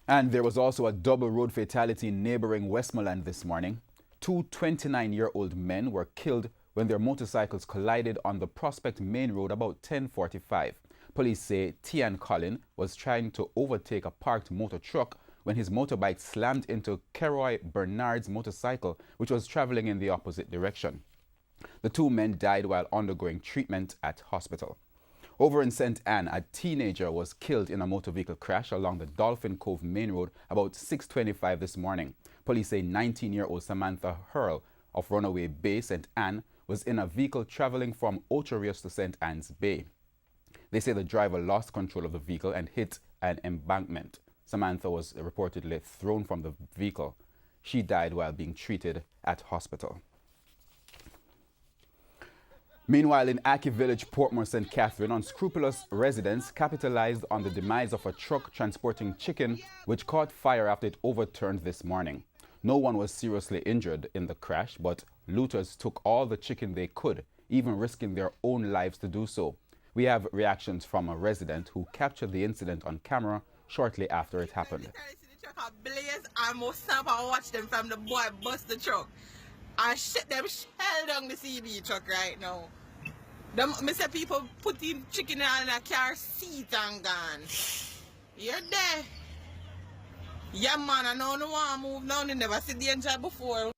And there was also a double road fatality in neighboring Westmoreland this morning. Two 29-year-old men were killed when their motorcycles collided on the Prospect Main Road about 10:45. Police say Tian Collin was trying to overtake a parked motor truck when his motorbike slammed into Keroy Bernard's motorcycle, which was traveling in the opposite direction. The two men died while undergoing treatment at hospital. Over in St. Anne, a teenager was killed in a motor vehicle crash along the Dolphin Cove Main Road about 6:25 this morning. Police say 19-year-old Samantha Hurl of Runaway Bay, St. Anne, was in a vehicle traveling from Ocherius to St. Anne's Bay. They say the driver lost control of the vehicle and hit an embankment. Samantha was reportedly thrown from the vehicle. She died while being treated at hospital. Meanwhile, in Aki Village, Portmore, St. Catherine, unscrupulous residents capitalized on the demise of a truck transporting chicken, which caught fire after it overturned this morning. No one was seriously injured in the crash, but looters took all the chicken they could, even risking their own lives to do so. We have reactions from a resident who captured the incident on camera shortly after it happened. I almost stop and watch them from the boy bust the truck. I shit them shell down the CB truck right now. Me say people putting chicken in a car seat and gone. You're there. Yeah man, I know no one move now, they never see danger before.